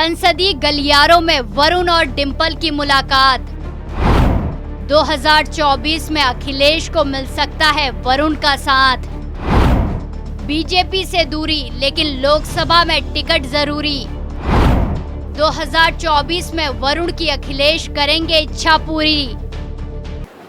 संसदीय गलियारों में वरुण और डिंपल की मुलाकात। 2024 में अखिलेश को मिल सकता है वरुण का साथ। बीजेपी से दूरी लेकिन लोकसभा में टिकट जरूरी। 2024 में वरुण की अखिलेश करेंगे इच्छा पूरी।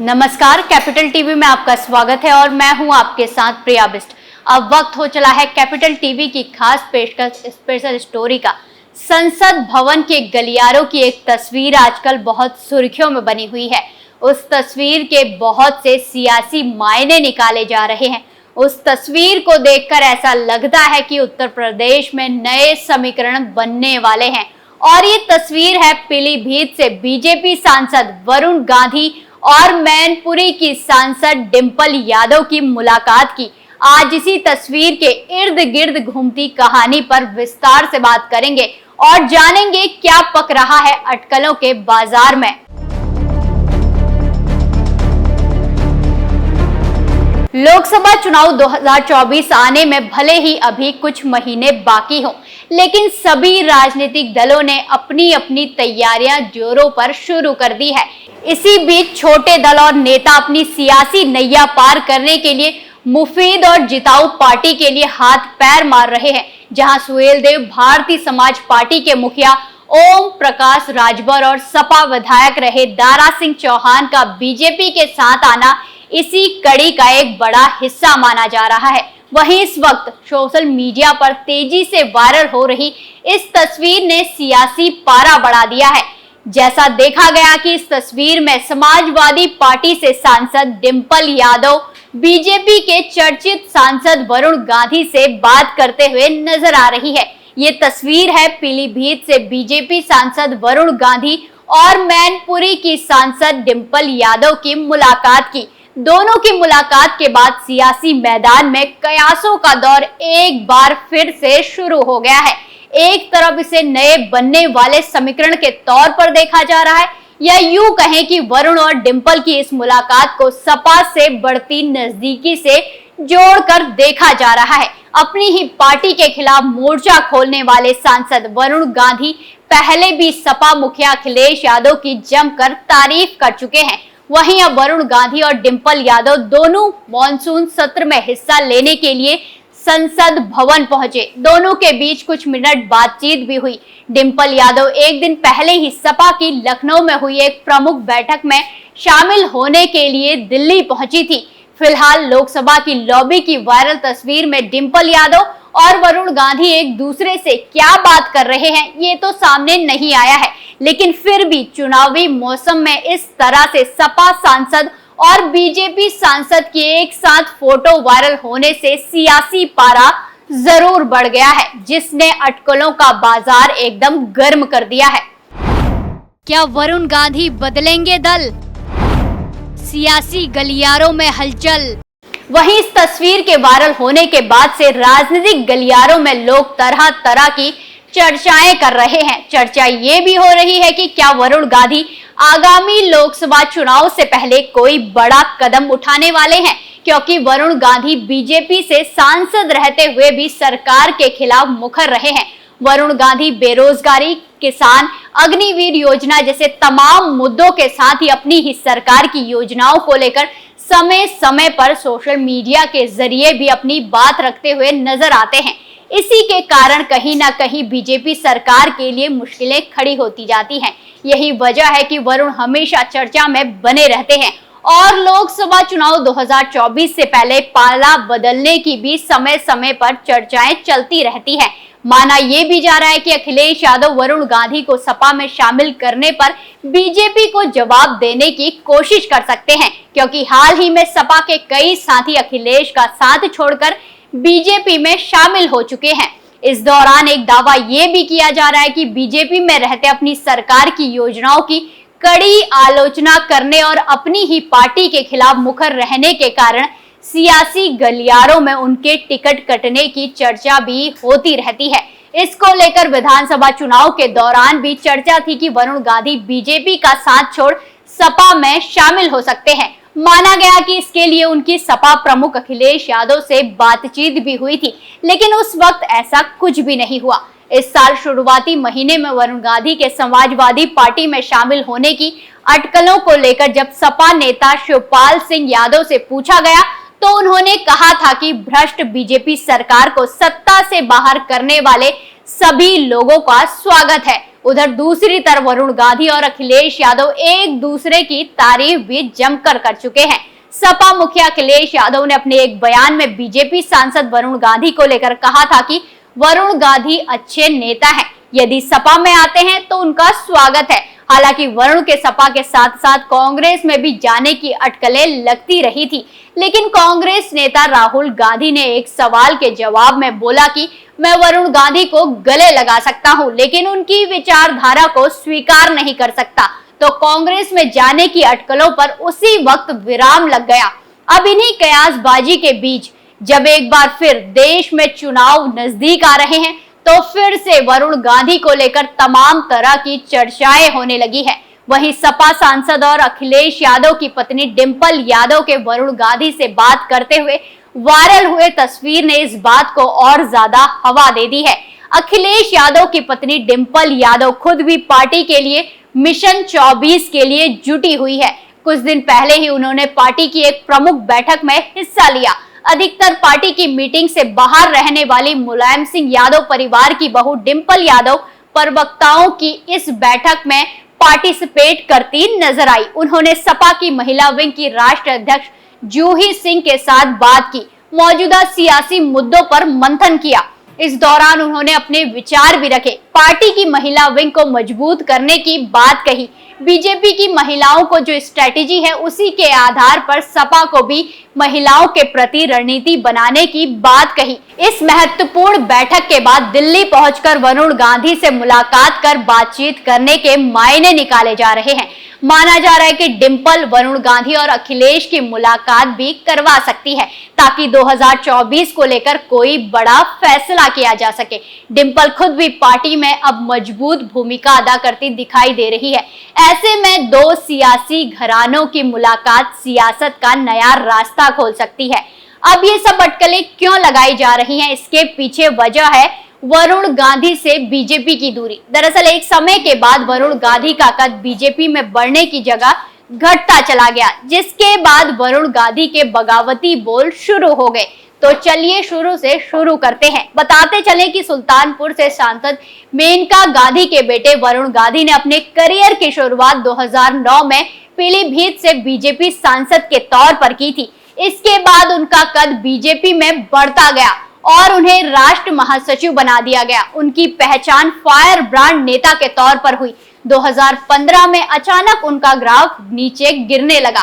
नमस्कार, कैपिटल टीवी में आपका स्वागत है और मैं हूं आपके साथ प्रिया बिष्ट। अब वक्त हो चला है कैपिटल टीवी की खास पेशकश स्पेशल स्टोरी का। संसद भवन के गलियारों की एक तस्वीर आजकल बहुत सुर्खियों में बनी हुई है। उस तस्वीर के बहुत से सियासी मायने निकाले जा रहे हैं। उस तस्वीर को देखकर ऐसा लगता है कि उत्तर प्रदेश में नए समीकरण बनने वाले हैं। और ये तस्वीर है पीलीभीत से बीजेपी सांसद वरुण गांधी और मैनपुरी की सांसद डिंपल यादव की मुलाकात की। आज इसी तस्वीर के इर्द गिर्द घूमती कहानी पर विस्तार से बात करेंगे और जानेंगे क्या पक रहा है अटकलों के बाजार में। लोकसभा चुनाव 2024 आने में भले ही अभी कुछ महीने बाकी हों, लेकिन सभी राजनीतिक दलों ने अपनी अपनी तैयारियां जोरों पर शुरू कर दी है। इसी बीच छोटे दल और नेता अपनी सियासी नैया पार करने के लिए मुफीद और जिताऊ पार्टी के लिए हाथ पैर मार रहे हैं। जहां सुहेलदेव भारतीय समाज पार्टी के मुखिया ओम प्रकाश राजभर और सपा विधायक रहे दारा सिंह चौहान का बीजेपी के साथ आना इसी कड़ी का एक बड़ा हिस्सा माना जा रहा है। वहीं इस वक्त सोशल मीडिया पर तेजी से वायरल हो रही इस तस्वीर ने सियासी पारा बढ़ा दिया है। जैसा देखा गया कि इस तस्वीर में समाजवादी पार्टी से सांसद डिंपल यादव बीजेपी के चर्चित सांसद वरुण गांधी से बात करते हुए नजर आ रही है। ये तस्वीर है पीलीभीत से बीजेपी सांसद वरुण गांधी और मैनपुरी की सांसद डिंपल यादव की मुलाकात की। दोनों की मुलाकात के बाद सियासी मैदान में कयासों का दौर एक बार फिर से शुरू हो गया है। एक तरफ इसे नए बनने वाले समीकरण के तौर पर देखा जा रहा है, या यूं कहें कि वरुण और डिंपल की इस मुलाकात को सपा से बढ़ती नजदीकी से जोड़कर देखा जा रहा है। अपनी ही पार्टी के खिलाफ मोर्चा खोलने वाले सांसद वरुण गांधी पहले भी सपा मुखिया अखिलेश यादव की जमकर तारीफ कर चुके हैं। वहीं अब वरुण गांधी और डिंपल यादव दोनों मॉनसून सत्र में हिस्सा लेने के लिए संसद भवन पहुंचे। दोनों के बीच कुछ मिनट बातचीत भी हुई। डिंपल यादव एक दिन पहले ही सपा की लखनऊ में हुई एक प्रमुख बैठक में शामिल होने के लिए दिल्ली पहुंची थी। फिलहाल लोकसभा की लॉबी की वायरल तस्वीर में डिंपल यादव और वरुण गांधी एक दूसरे से क्या बात कर रहे हैं ये तो सामने नहीं आया है, लेकिन फिर भी चुनावी मौसम में इस तरह से सपा सांसद और बीजेपी सांसद की एक साथ फोटो वायरल होने से सियासी पारा जरूर बढ़ गया है, जिसने अटकलों का बाजार एकदम गर्म कर दिया है। क्या वरुण गांधी बदलेंगे दल? सियासी गलियारों में हलचल। वहीं इस तस्वीर के वायरल होने के बाद से राजनीतिक गलियारों में लोग तरह तरह की चर्चाएं कर रहे हैं। चर्चा ये भी हो रही है कि क्या वरुण गांधी आगामी लोकसभा चुनाव से पहले कोई बड़ा कदम उठाने वाले हैं, क्योंकि वरुण गांधी बीजेपी से सांसद रहते हुए भी सरकार के खिलाफ मुखर रहे हैं। वरुण गांधी बेरोजगारी, किसान, अग्निवीर योजना जैसे तमाम मुद्दों के साथ ही अपनी ही सरकार की योजनाओं को लेकर समय समय पर सोशल मीडिया के जरिए भी अपनी बात रखते हुए नजर आते हैं। इसी के कारण कहीं ना कहीं बीजेपी सरकार के लिए मुश्किलें खड़ी होती जाती हैं। यही वजह है कि वरुण हमेशा चर्चा में बने रहते हैं और लोकसभा चुनाव 2024 से पहले पाला बदलने की भी समय समय पर चर्चाएं चलती रहती हैं। माना यह भी जा रहा है कि अखिलेश यादव वरुण गांधी को सपा में शामिल करने पर बीजेपी को जवाब देने की कोशिश कर सकते हैं, क्योंकि हाल ही में सपा के कई साथी अखिलेश का साथ छोड़कर बीजेपी में शामिल हो चुके हैं। इस दौरान एक दावा ये भी किया जा रहा है कि बीजेपी में रहते अपनी सरकार की योजनाओं की कड़ी आलोचना करने और अपनी ही पार्टी के खिलाफ मुखर रहने के कारण सियासी गलियारों में उनके टिकट कटने की चर्चा भी होती रहती है। इसको लेकर विधानसभा चुनाव के दौरान भी चर्चा थी कि वरुण गांधी बीजेपी का साथ छोड़ सपा में शामिल हो सकते हैं। माना गया कि इसके लिए उनकी सपा प्रमुख अखिलेश यादव से बातचीत भी हुई थी, लेकिन उस वक्त ऐसा कुछ भी नहीं हुआ। इस साल शुरुआती महीने में वरुण गांधी के समाजवादी पार्टी में शामिल होने की अटकलों को लेकर जब सपा नेता शिवपाल सिंह यादव से पूछा गया तो उन्होंने कहा था कि भ्रष्ट बीजेपी सरकार को सत्ता से बाहर करने वाले सभी लोगों का स्वागत है। उधर दूसरी तरफ वरुण गांधी और अखिलेश यादव एक दूसरे की तारीफ भी जमकर कर चुके हैं। सपा मुखिया अखिलेश यादव ने अपने एक बयान में बीजेपी सांसद वरुण गांधी को लेकर कहा था कि वरुण गांधी अच्छे नेता हैं, यदि सपा में आते हैं तो उनका स्वागत है। हालांकि वरुण के सपा के साथ साथ कांग्रेस में भी जाने की अटकलें लगती रही थी, लेकिन कांग्रेस नेता राहुल गांधी ने एक सवाल के जवाब में बोला कि मैं वरुण गांधी को गले लगा सकता हूं, लेकिन उनकी विचारधारा को स्वीकार नहीं कर सकता। तो कांग्रेस में जाने की अटकलों पर उसी वक्त विराम लग गया। अब इन्हीं कयासबाजी के बीच जब एक बार फिर देश में चुनाव नजदीक आ रहे हैं तो फिर से वरुण गांधी को लेकर तमाम तरह की चर्चाएं होने लगी है। वहीं सपा सांसद और अखिलेश यादव की पत्नी डिंपल यादव के वरुण गांधी से बात करते हुए वायरल हुए तस्वीर ने इस बात को और ज्यादा हवा दे दी है। अखिलेश यादव की पत्नी डिंपल यादव खुद भी पार्टी के लिए मिशन 24 के लिए जुटी हुई है। कुछ दिन पहले ही उन्होंने पार्टी की एक प्रमुख बैठक में हिस्सा लिया। अधिकतर पार्टी की मीटिंग से बाहर रहने वाली मुलायम सिंह यादव परिवार की बहू डिंपल यादव प्रवक्ताओं की इस बैठक में पार्टिसिपेट करती नजर आई। उन्होंने सपा की महिला विंग की राष्ट्रीय अध्यक्ष जूही सिंह के साथ बात की, मौजूदा सियासी मुद्दों पर मंथन किया। इस दौरान उन्होंने अपने विचार भी रखे, पार्टी की महिला विंग को मजबूत करने की बात कही। बीजेपी की महिलाओं को जो स्ट्रेटेजी है उसी के आधार पर सपा को भी महिलाओं के प्रति रणनीति बनाने की बात कही। इस महत्वपूर्ण बैठक के बाद दिल्ली पहुंचकर वरुण गांधी से मुलाकात कर बातचीत करने के मायने निकाले जा रहे हैं। माना जा रहा है कि डिंपल वरुण गांधी और अखिलेश की मुलाकात भी करवा सकती है ताकि 2024 को लेकर कोई बड़ा फैसला किया जा सके। डिंपल खुद भी पार्टी में अब मजबूत भूमिका अदा करती दिखाई दे रही है। ऐसे में दो सियासी घरानों की मुलाकात सियासत का नया रास्ता खोल सकती है। अब ये सब अटकलें क्यों लगाई जा रही हैं, इसके पीछे वजह है वरुण गांधी से बीजेपी की दूरी। दरअसल एक समय के बाद वरुण गांधी का कद बीजेपी में बढ़ने की जगह घटता चला गया, जिसके बाद वरुण गांधी के बगावती बोल शुरू हो गए। तो चलिए शुरू से शुरू करते हैं। बताते चलें कि सुल्तानपुर से सांसद मेनका गांधी के बेटे वरुण गांधी ने अपने करियर की शुरुआत 2009 में पीलीभीत से बीजेपी सांसद के तौर पर की थी। इसके बाद उनका कद बीजेपी में बढ़ता गया और उन्हें राष्ट्र महासचिव बना दिया गया। उनकी पहचान फायर ब्रांड नेता के तौर पर हुई। 2015 में अचानक उनका ग्राफ नीचे गिरने लगा।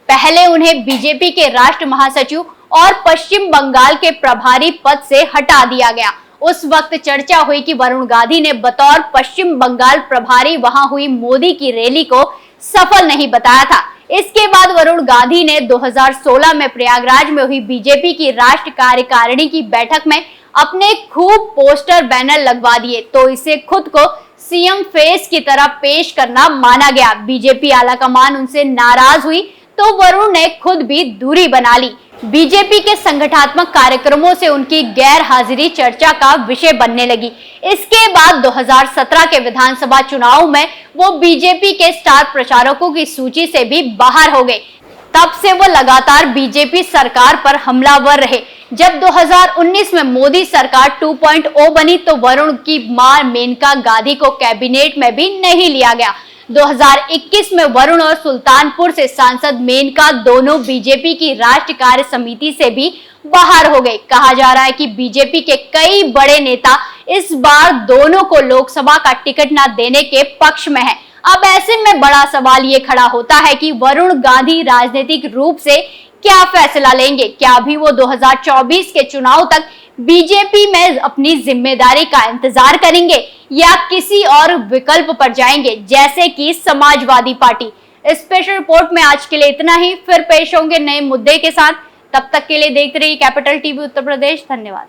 पहले उन्हें बीजेपी के राष्ट्र महासचिव और पश्चिम बंगाल के प्रभारी पद से हटा दिया गया। उस वक्त चर्चा हुई कि वरुण गांधी ने बतौर पश्चिम बंगाल प्रभारी वहां हुई मोदी की रैली को सफल नहीं बताया था। इसके बाद वरुण गांधी ने 2016 में प्रयागराज में हुई बीजेपी की राष्ट्रीय कार्यकारिणी की बैठक में अपने खूब पोस्टर बैनर लगवा दिए, तो इसे खुद को सीएम फेस की तरह पेश करना माना गया। बीजेपी आलाकमान उनसे नाराज हुई तो वरुण ने खुद भी दूरी बना ली। बीजेपी के संगठनात्मक कार्यक्रमों से उनकी गैर हाजिरी चर्चा का विषय बनने लगी। इसके बाद 2017 के विधानसभा चुनाव में वो बीजेपी के स्टार प्रचारकों की सूची से भी बाहर हो गए। तब से वो लगातार बीजेपी सरकार पर हमलावर रहे। जब 2019 में मोदी सरकार 2.0 बनी तो वरुण की मां मेनका गांधी को कैबिनेट में भी नहीं लिया गया। 2021 में वरुण और सुल्तानपुर से सांसद मेनका दोनों बीजेपी की राष्ट्रीय कार्य समिति से भी बाहर हो गए। कहा जा रहा है कि बीजेपी के कई बड़े नेता इस बार दोनों को लोकसभा का टिकट न देने के पक्ष में हैं। अब ऐसे में बड़ा सवाल ये खड़ा होता है कि वरुण गांधी राजनीतिक रूप से क्या फैसला लेंगे? क्या अभी वो 2024 के चुनाव तक बीजेपी में अपनी जिम्मेदारी का इंतजार करेंगे या किसी और विकल्प पर जाएंगे, जैसे कि समाजवादी पार्टी? स्पेशल रिपोर्ट में आज के लिए इतना ही। फिर पेश होंगे नए मुद्दे के साथ। तब तक के लिए देखते रहिए कैपिटल टीवी उत्तर प्रदेश। धन्यवाद।